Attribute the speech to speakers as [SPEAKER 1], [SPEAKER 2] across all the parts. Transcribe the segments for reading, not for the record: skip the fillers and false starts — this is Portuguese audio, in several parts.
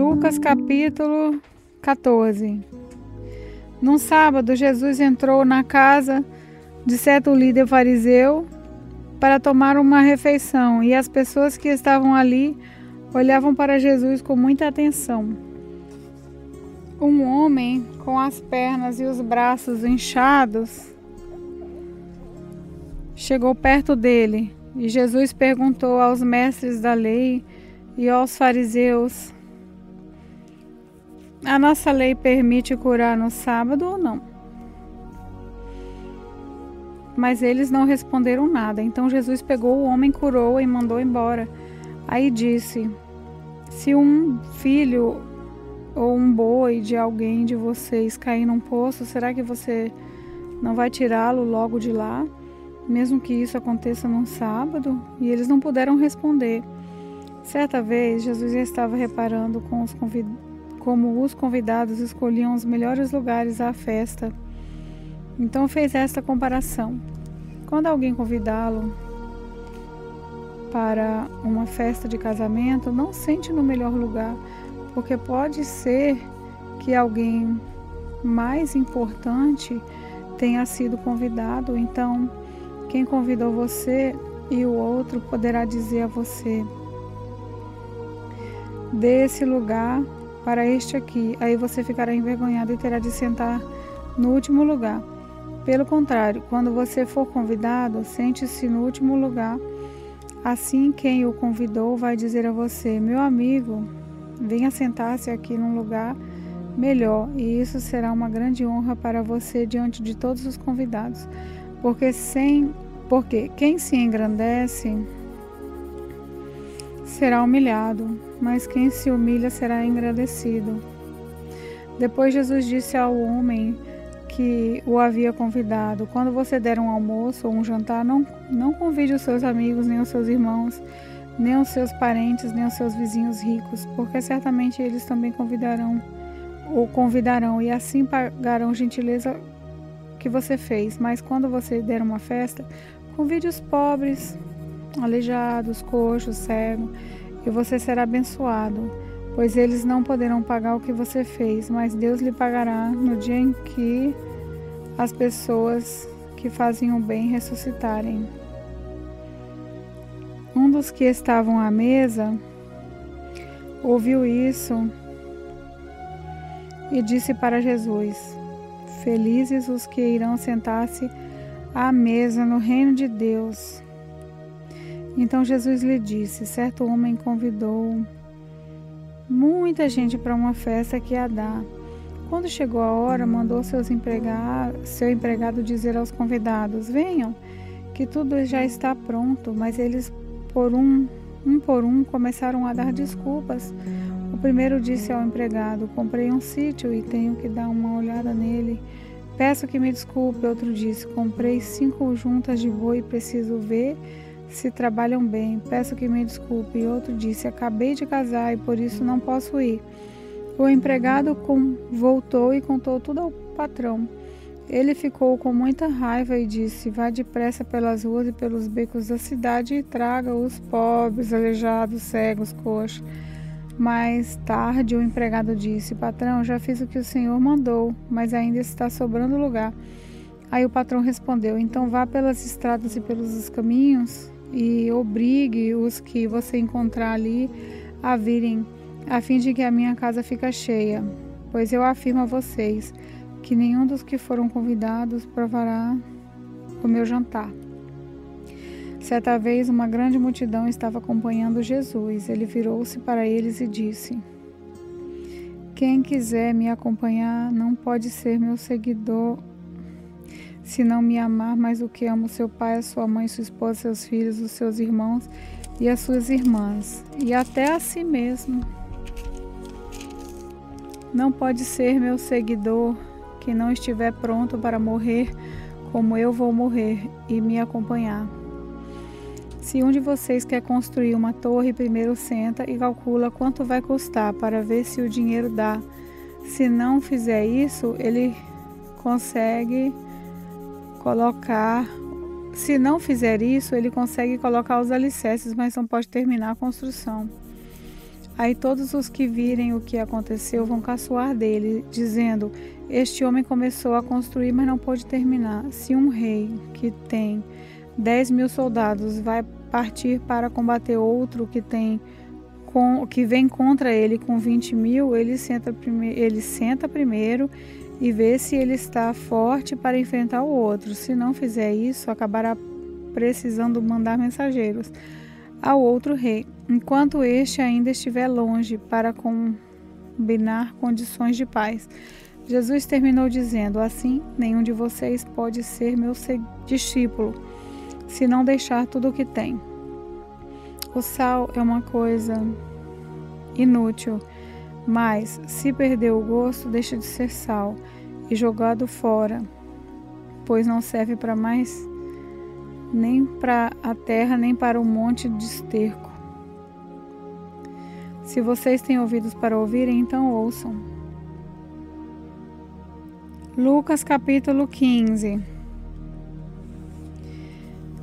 [SPEAKER 1] Lucas capítulo 14. Num sábado, Jesus entrou na casa de certo líder fariseu para tomar uma refeição, e as pessoas que estavam ali olhavam para Jesus com muita atenção. Um homem com as pernas e os braços inchados chegou perto dele, e Jesus perguntou aos mestres da lei e aos fariseus: a nossa lei permite curar no sábado ou não? Mas eles não responderam nada. Então Jesus pegou o homem, curou e mandou embora. Aí disse: se um filho ou um boi de alguém de vocês cair num poço, será que você não vai tirá-lo logo de lá, mesmo que isso aconteça num sábado? E eles não puderam responder. Certa vez, Jesus já estava reparando como os convidados escolhiam os melhores lugares à festa. Então fez esta comparação: quando alguém convidá-lo para uma festa de casamento, não sente no melhor lugar, porque pode ser que alguém mais importante tenha sido convidado. Então, quem convidou você e o outro poderá dizer a você: dê esse lugar para este aqui. Aí você ficará envergonhado e terá de sentar no último lugar. Pelo contrário, quando você for convidado, sente-se no último lugar. Assim, quem o convidou vai dizer a você: meu amigo, venha sentar-se aqui num lugar melhor. E isso será uma grande honra para você diante de todos os convidados. Porque quem se engrandece será humilhado, mas quem se humilha será engrandecido. Depois Jesus disse ao homem que o havia convidado: quando você der um almoço ou um jantar, não convide os seus amigos, nem os seus irmãos, nem os seus parentes, nem os seus vizinhos ricos, porque certamente eles também o convidarão e assim pagarão a gentileza que você fez. Mas quando você der uma festa, convide os pobres, aleijados, coxos, cegos, e você será abençoado, pois eles não poderão pagar o que você fez, mas Deus lhe pagará no dia em que as pessoas que fazem o bem ressuscitarem. Um dos que estavam à mesa ouviu isso e disse para Jesus: felizes os que irão sentar-se à mesa no reino de Deus. Então Jesus lhe disse: certo homem convidou muita gente para uma festa que ia dar. Quando chegou a hora, mandou seu empregado dizer aos convidados: venham, que tudo já está pronto. Mas eles, por um, começaram a dar desculpas. O primeiro disse ao empregado: comprei um sítio e tenho que dar uma olhada nele. Peço que me desculpe. Outro disse: comprei 5 juntas de boi e preciso ver se trabalham bem. Peço que me desculpe. E outro disse: acabei de casar e por isso não posso ir. O empregado voltou e contou tudo ao patrão. Ele ficou com muita raiva e disse: vá depressa pelas ruas e pelos becos da cidade e traga os pobres, aleijados, cegos, coxos. Mais tarde o empregado disse: patrão, já fiz o que o senhor mandou, mas ainda está sobrando lugar. Aí o patrão respondeu: então vá pelas estradas e pelos caminhos e obrigue os que você encontrar ali a virem, a fim de que a minha casa fique cheia. Pois eu afirmo a vocês que nenhum dos que foram convidados provará o meu jantar. Certa vez uma grande multidão estava acompanhando Jesus. Ele virou-se para eles e disse: quem quiser me acompanhar não pode ser meu seguidor se não me amar mais do que amo seu pai, a sua mãe, sua esposa, seus filhos, os seus irmãos e as suas irmãs, e até a si mesmo. Não pode ser meu seguidor quem não estiver pronto para morrer como eu vou morrer e me acompanhar. Se um de vocês quer construir uma torre, primeiro senta e calcula quanto vai custar para ver se o dinheiro dá. Se não fizer isso, ele consegue colocar os alicerces, mas não pode terminar a construção. Aí todos os que virem o que aconteceu vão caçoar dele, dizendo: este homem começou a construir, mas não pôde terminar. Se um rei que tem 10.000 soldados vai partir para combater outro que vem contra ele com 20.000, ele senta primeiro e vê se ele está forte para enfrentar o outro. Se não fizer isso, acabará precisando mandar mensageiros ao outro rei, enquanto este ainda estiver longe, para combinar condições de paz. Jesus terminou dizendo: assim, nenhum de vocês pode ser meu discípulo, se não deixar tudo o que tem. O sal é uma coisa inútil, mas se perder o gosto, deixa de ser sal e jogado fora, pois não serve para mais, nem para a terra, nem para o monte de esterco. Se vocês têm ouvidos para ouvirem, então ouçam. Lucas capítulo 15.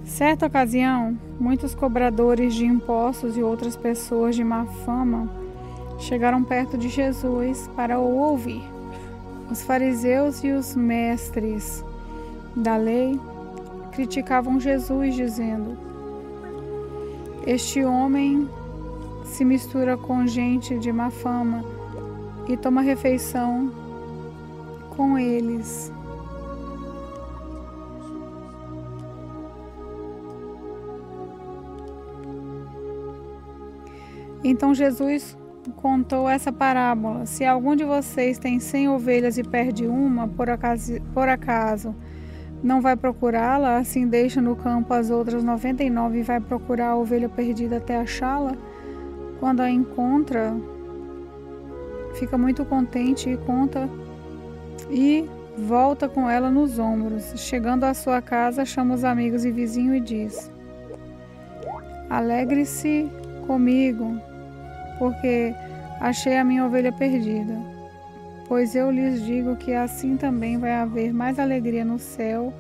[SPEAKER 1] Certa ocasião, muitos cobradores de impostos e outras pessoas de má fama chegaram perto de Jesus para o ouvir. Os fariseus e os mestres da lei criticavam Jesus, dizendo: este homem se mistura com gente de má fama e toma refeição com eles. Então Jesus contou essa parábola: se algum de vocês tem 100 ovelhas e perde uma, por acaso não vai procurá-la? Assim deixa no campo as outras 99 e vai procurar a ovelha perdida até achá-la? Quando a encontra, fica muito contente e volta com ela nos ombros. Chegando à sua casa, chama os amigos e vizinhos e diz: alegre-se comigo, porque achei a minha ovelha perdida. Pois eu lhes digo que assim também vai haver mais alegria no céu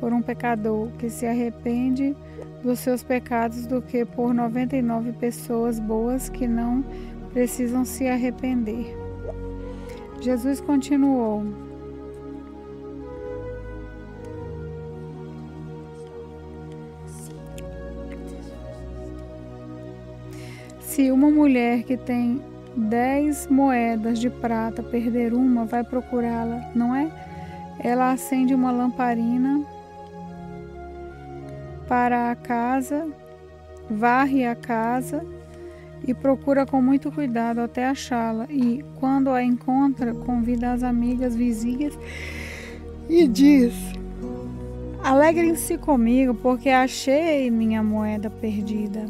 [SPEAKER 1] por um pecador que se arrepende dos seus pecados do que por 99 pessoas boas que não precisam se arrepender. Jesus continuou: se uma mulher que tem 10 moedas de prata perder uma, vai procurá-la, não é? Ela acende uma lamparina para a casa, varre a casa e procura com muito cuidado até achá-la. E, quando a encontra, convida as amigas vizinhas e diz: alegrem-se comigo, porque achei minha moeda perdida.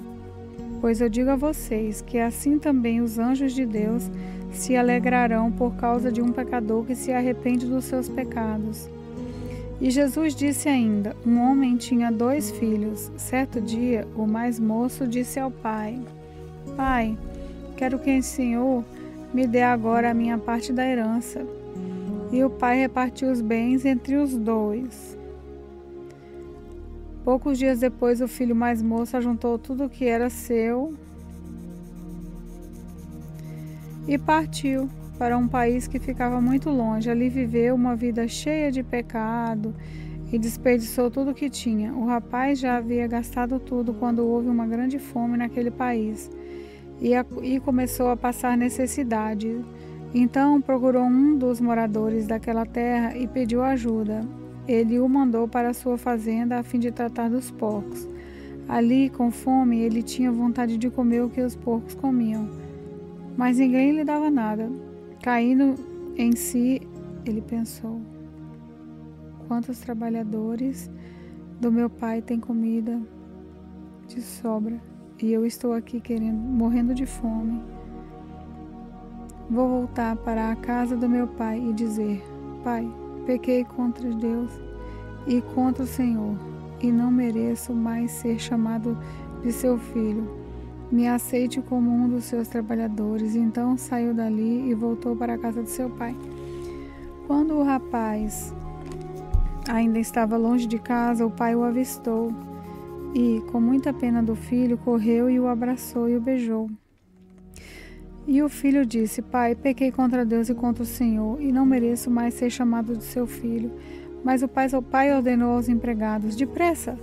[SPEAKER 1] Pois eu digo a vocês que assim também os anjos de Deus se alegrarão por causa de um pecador que se arrepende dos seus pecados. E Jesus disse ainda: um homem tinha 2 filhos. Certo dia, o mais moço disse ao pai: pai, quero que o Senhor me dê agora a minha parte da herança. E o pai repartiu os bens entre os 2. Poucos dias depois, o filho mais moço ajuntou tudo o que era seu e partiu para um país que ficava muito longe. Ali viveu uma vida cheia de pecado e desperdiçou tudo o que tinha. O rapaz já havia gastado tudo quando houve uma grande fome naquele país e começou a passar necessidade. Então procurou um dos moradores daquela terra e pediu ajuda. Ele o mandou para sua fazenda a fim de tratar dos porcos. Ali, com fome, ele tinha vontade de comer o que os porcos comiam, mas ninguém lhe dava nada. Caindo em si, ele pensou: quantos trabalhadores do meu pai têm comida de sobra e eu estou aqui morrendo de fome. Vou voltar para a casa do meu pai e dizer: pai, pequei contra Deus e contra o Senhor, e não mereço mais ser chamado de seu filho. Me aceite como um dos seus trabalhadores. Então saiu dali e voltou para a casa de seu pai. Quando o rapaz ainda estava longe de casa, o pai o avistou e, com muita pena do filho, correu e o abraçou e o beijou. E o filho disse: Pai, pequei contra Deus e contra o Senhor, e não mereço mais ser chamado de seu filho. Mas o pai ordenou aos empregados: Depressa,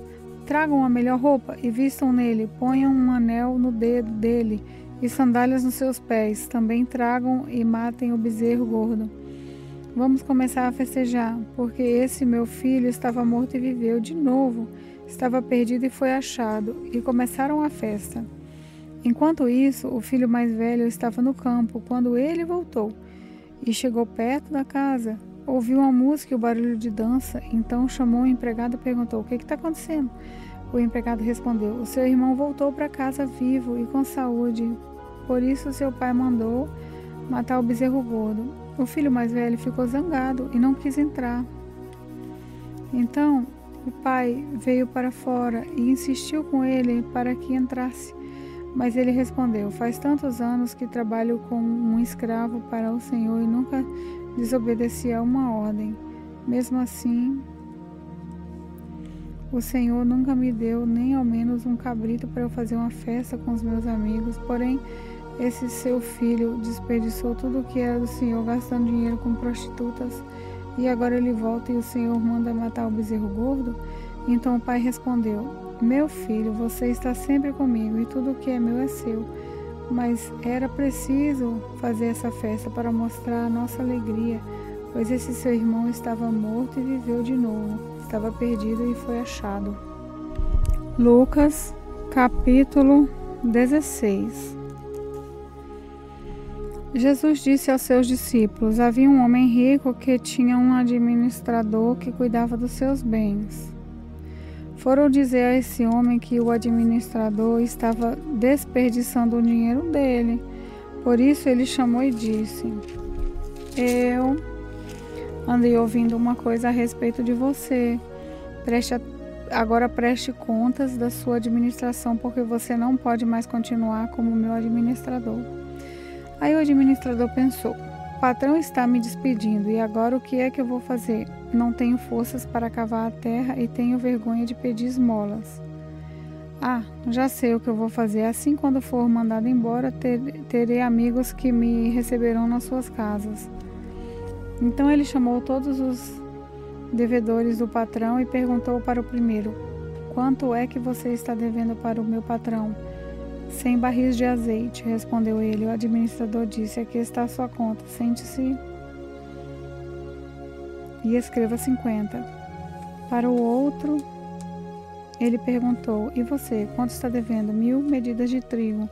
[SPEAKER 1] tragam a melhor roupa e vistam nele, ponham um anel no dedo dele e sandálias nos seus pés. Também tragam e matem o bezerro gordo. Vamos começar a festejar, porque esse meu filho estava morto e viveu de novo, estava perdido e foi achado. E começaram a festa. Enquanto isso, o filho mais velho estava no campo, quando ele voltou e chegou perto da casa. Ouviu uma música e o barulho de dança, então chamou o empregado e perguntou: O que está acontecendo? O empregado respondeu: O seu irmão voltou para casa vivo e com saúde, por isso seu pai mandou matar o bezerro gordo. O filho mais velho ficou zangado e não quis entrar. Então o pai veio para fora e insistiu com ele para que entrasse. Mas ele respondeu: Faz tantos anos que trabalho como um escravo para o Senhor e nunca desobedeci a uma ordem. Mesmo assim, o Senhor nunca me deu nem ao menos um cabrito para eu fazer uma festa com os meus amigos. Porém, esse seu filho desperdiçou tudo o que era do Senhor, gastando dinheiro com prostitutas. E agora ele volta e o Senhor manda matar o bezerro gordo? Então o pai respondeu: Meu filho, você está sempre comigo e tudo o que é meu é seu. Mas era preciso fazer essa festa para mostrar a nossa alegria, pois esse seu irmão estava morto e viveu de novo. Estava perdido e foi achado. Lucas, capítulo 16. Jesus disse aos seus discípulos: Havia um homem rico que tinha um administrador que cuidava dos seus bens. Foram dizer a esse homem que o administrador estava desperdiçando o dinheiro dele. Por isso ele chamou e disse: Eu andei ouvindo uma coisa a respeito de você. Agora preste contas da sua administração, porque você não pode mais continuar como meu administrador. Aí o administrador pensou: O patrão está me despedindo, e agora o que é que eu vou fazer? Não tenho forças para cavar a terra e tenho vergonha de pedir esmolas. Já sei o que eu vou fazer. Assim, quando for mandado embora, terei amigos que me receberão nas suas casas. Então ele chamou todos os devedores do patrão e perguntou para o primeiro: Quanto é que você está devendo para o meu patrão? 100 barris de azeite, respondeu ele. O administrador disse: Aqui está a sua conta. Sente-se e escreva 50. Para o outro, ele perguntou: E você, quanto está devendo? 1000 medidas de trigo.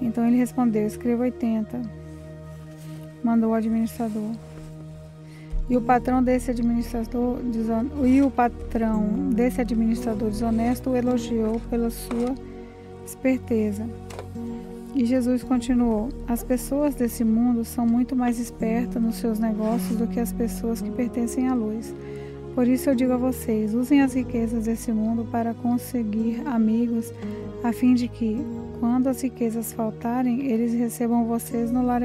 [SPEAKER 1] Então ele respondeu: Escreva 80. Mandou o administrador. E o patrão desse administrador desonesto o elogiou pela sua esperteza. E Jesus continuou: As pessoas desse mundo são muito mais espertas nos seus negócios do que as pessoas que pertencem à luz. Por isso eu digo a vocês: usem as riquezas desse mundo para conseguir amigos, a fim de que, quando as riquezas faltarem, eles recebam vocês no lar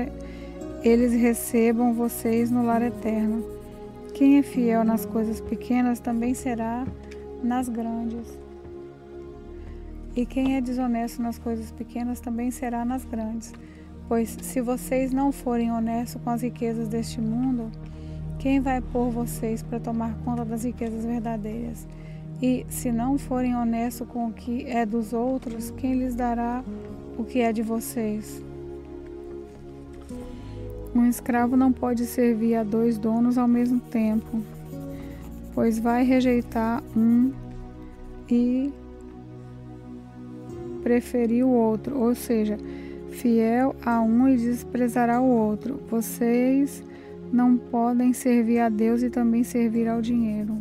[SPEAKER 1] eterno. Quem é fiel nas coisas pequenas também será nas grandes. E quem é desonesto nas coisas pequenas também será nas grandes. Pois se vocês não forem honestos com as riquezas deste mundo, quem vai pôr vocês para tomar conta das riquezas verdadeiras? E se não forem honestos com o que é dos outros, quem lhes dará o que é de vocês? Um escravo não pode servir a 2 donos ao mesmo tempo, pois vai rejeitar um e preferir o outro, ou seja, fiel a um e desprezará o outro. Vocês não podem servir a Deus e também servir ao dinheiro.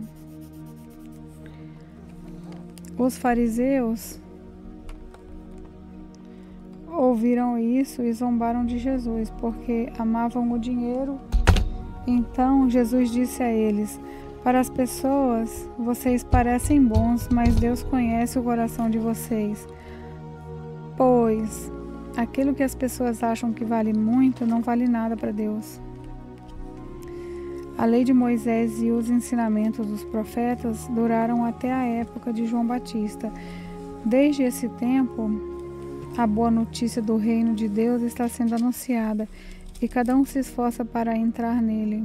[SPEAKER 1] Os fariseus ouviram isso e zombaram de Jesus, porque amavam o dinheiro. Então Jesus disse a eles: Para as pessoas, vocês parecem bons, mas Deus conhece o coração de vocês. Pois aquilo que as pessoas acham que vale muito, não vale nada para Deus. A lei de Moisés e os ensinamentos dos profetas duraram até a época de João Batista. Desde esse tempo, a boa notícia do reino de Deus está sendo anunciada e cada um se esforça para entrar nele.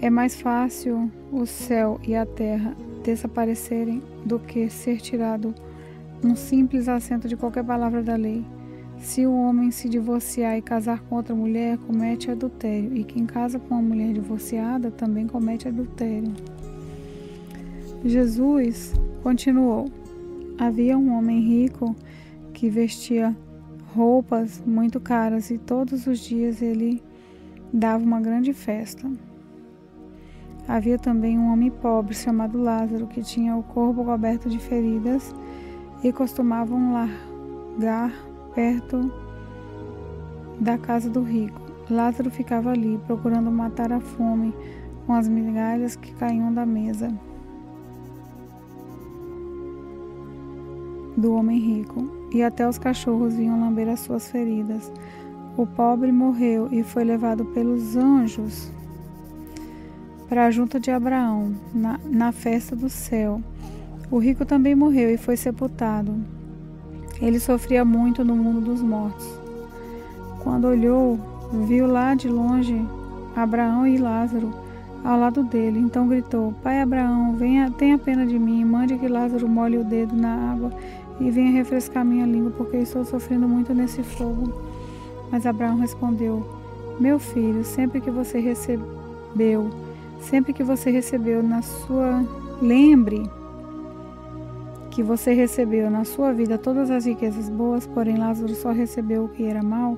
[SPEAKER 1] É mais fácil o céu e a terra desaparecerem do que ser tirado um simples acento de qualquer palavra da lei. Se o homem se divorciar e casar com outra mulher, comete adultério, e quem casa com uma mulher divorciada também comete adultério. Jesus continuou: havia um homem rico que vestia roupas muito caras e todos os dias ele dava uma grande festa. Havia também um homem pobre chamado Lázaro que tinha o corpo coberto de feridas e costumavam largar perto da casa do rico. Lázaro ficava ali, procurando matar a fome com as migalhas que caíam da mesa do homem rico, e até os cachorros vinham lamber as suas feridas. O pobre morreu e foi levado pelos anjos para a junta de Abraão, na festa do céu. O rico também morreu e foi sepultado. Ele sofria muito no mundo dos mortos. Quando olhou, viu lá de longe Abraão e Lázaro ao lado dele. Então gritou: Pai Abraão, tenha pena de mim, mande que Lázaro molhe o dedo na água e venha refrescar minha língua, porque estou sofrendo muito nesse fogo. Mas Abraão respondeu: Meu filho, sempre que você recebeu lembre que você recebeu na sua vida todas as riquezas boas, porém Lázaro só recebeu o que era mal,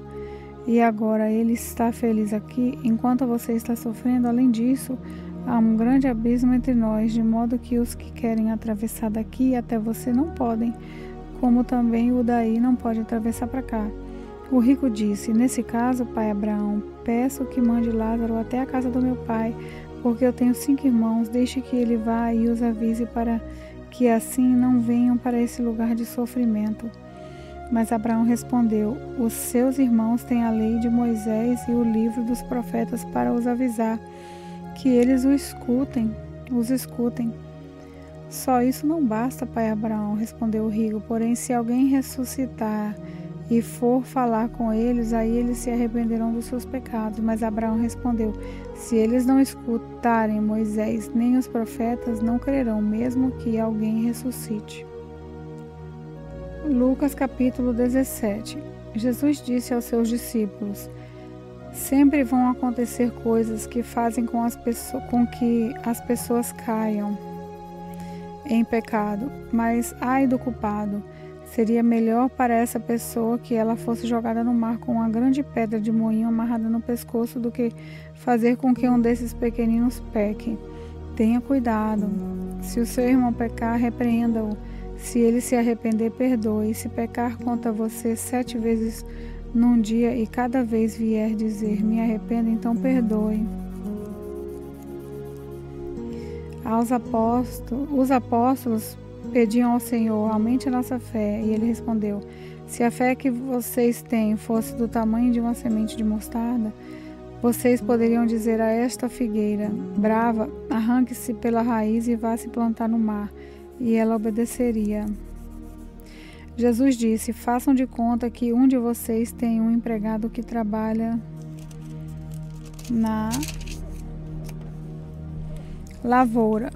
[SPEAKER 1] e agora ele está feliz aqui, enquanto você está sofrendo. Além disso, há um grande abismo entre nós, de modo que os que querem atravessar daqui até você não podem, como também o daí não pode atravessar para cá. O rico disse: Nesse caso, pai Abraão, peço que mande Lázaro até a casa do meu pai, porque eu tenho 5 irmãos, deixe que ele vá e os avise para que assim não venham para esse lugar de sofrimento. Mas Abraão respondeu: Os seus irmãos têm a lei de Moisés e o livro dos profetas para os avisar, que eles os escutem. Só isso não basta, pai Abraão, respondeu o rico, porém se alguém ressuscitar e for falar com eles, aí eles se arrependerão dos seus pecados. Mas Abraão respondeu: Se eles não escutarem Moisés nem os profetas, não crerão, mesmo que alguém ressuscite. Lucas capítulo 17. Jesus disse aos seus discípulos: Sempre vão acontecer coisas que fazem com que as pessoas caiam em pecado, mas ai do culpado. Seria melhor para essa pessoa que ela fosse jogada no mar com uma grande pedra de moinho amarrada no pescoço do que fazer com que um desses pequeninos peque. Tenha cuidado. Se o seu irmão pecar, repreenda-o. Se ele se arrepender, perdoe. Se pecar contra você 7 vezes num dia e cada vez vier dizer me arrependo, então perdoe. Os apóstolos pediam ao Senhor: aumente a nossa fé. E ele respondeu: se a fé que vocês têm fosse do tamanho de uma semente de mostarda, vocês poderiam dizer a esta figueira brava: arranque-se pela raiz e vá se plantar no mar, e ela obedeceria. Jesus disse: façam de conta que um de vocês tem um empregado que trabalha na lavoura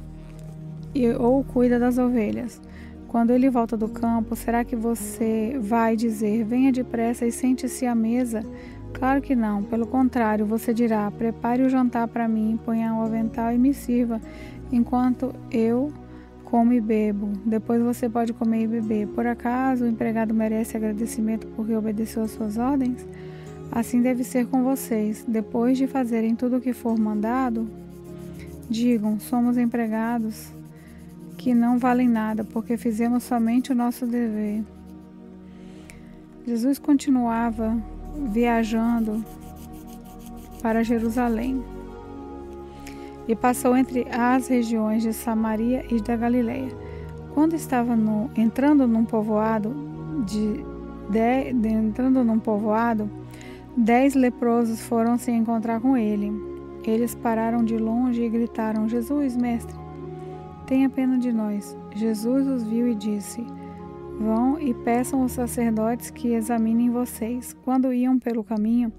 [SPEAKER 1] ou cuida das ovelhas. Quando ele volta do campo, será que você vai dizer: venha depressa e sente-se à mesa? Claro que não. Pelo contrário, você dirá: prepare o jantar para mim, ponha um avental e me sirva, enquanto eu como e bebo. Depois você pode comer e beber. Por acaso o empregado merece agradecimento porque obedeceu às suas ordens? Assim deve ser com vocês. Depois de fazerem tudo o que for mandado, digam: somos empregados que não valem nada, porque fizemos somente o nosso dever. Jesus continuava viajando para Jerusalém e passou entre as regiões de Samaria e da Galileia. Quando estava entrando num povoado, 10 leprosos foram se encontrar com ele. Eles pararam de longe e gritaram: Jesus, mestre, tenha pena de nós. Jesus os viu e disse: Vão e peçam aos sacerdotes que examinem vocês. Quando iam pelo caminho,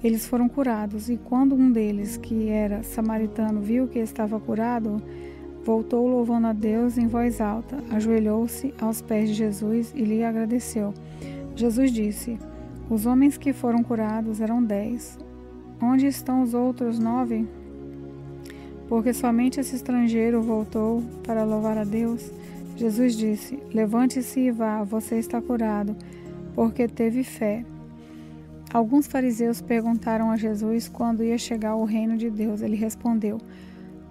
[SPEAKER 1] eles foram curados, e quando um deles, que era samaritano, viu que estava curado, voltou louvando a Deus em voz alta, ajoelhou-se aos pés de Jesus e lhe agradeceu. Jesus disse: os homens que foram curados eram 10. Onde estão os outros 9? Porque somente esse estrangeiro voltou para louvar a Deus. Jesus disse: levante-se e vá, você está curado, porque teve fé. Alguns fariseus perguntaram a Jesus quando ia chegar o reino de Deus. Ele respondeu: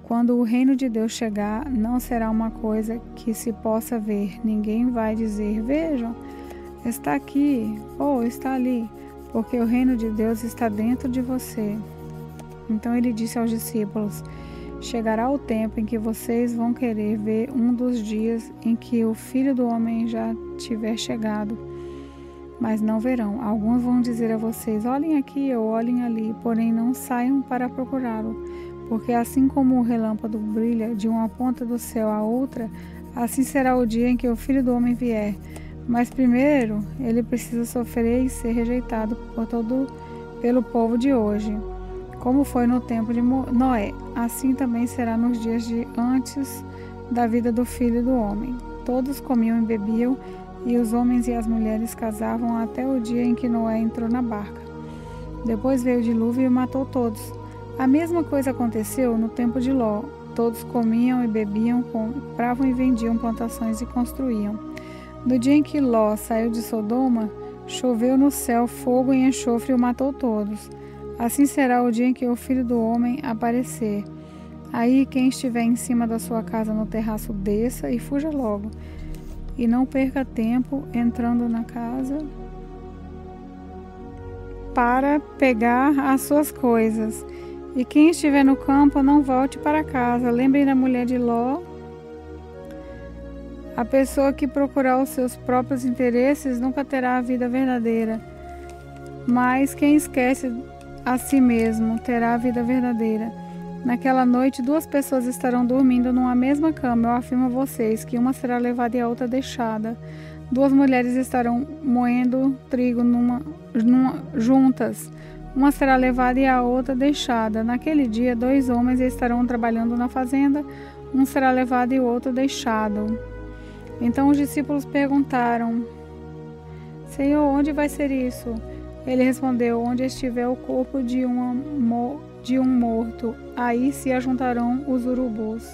[SPEAKER 1] quando o reino de Deus chegar, não será uma coisa que se possa ver. Ninguém vai dizer: vejam, está aqui ou está ali, porque o reino de Deus está dentro de você. Então ele disse aos discípulos: chegará o tempo em que vocês vão querer ver um dos dias em que o Filho do Homem já tiver chegado, mas não verão. Alguns vão dizer a vocês: olhem aqui ou olhem ali, porém não saiam para procurá-lo, porque assim como o relâmpago brilha de uma ponta do céu à outra, assim será o dia em que o Filho do Homem vier. Mas primeiro ele precisa sofrer e ser rejeitado pelo povo de hoje. Como foi no tempo de Noé, assim também será nos dias de antes da vida do Filho do Homem. Todos comiam e bebiam, e os homens e as mulheres casavam até o dia em que Noé entrou na barca. Depois veio o dilúvio e matou todos. A mesma coisa aconteceu no tempo de Ló. Todos comiam e bebiam, compravam e vendiam plantações e construíam. No dia em que Ló saiu de Sodoma, choveu no céu fogo e enxofre e o matou todos. Assim será o dia em que o Filho do Homem aparecer. Aí quem estiver em cima da sua casa no terraço, desça e fuja logo. E não perca tempo entrando na casa para pegar as suas coisas. E quem estiver no campo, não volte para casa. Lembrem da mulher de Ló. A pessoa que procurar os seus próprios interesses nunca terá a vida verdadeira. Mas quem esquece a si mesmo terá a vida verdadeira. Naquela noite, 2 pessoas estarão dormindo numa mesma cama. Eu afirmo a vocês que uma será levada e a outra deixada. 2 mulheres estarão moendo trigo juntas. Uma será levada e a outra deixada. Naquele dia, 2 homens estarão trabalhando na fazenda. Um será levado e o outro deixado. Então os discípulos perguntaram: Senhor, onde vai ser isso? Ele respondeu: onde estiver o corpo de um morto, aí se ajuntarão os urubus.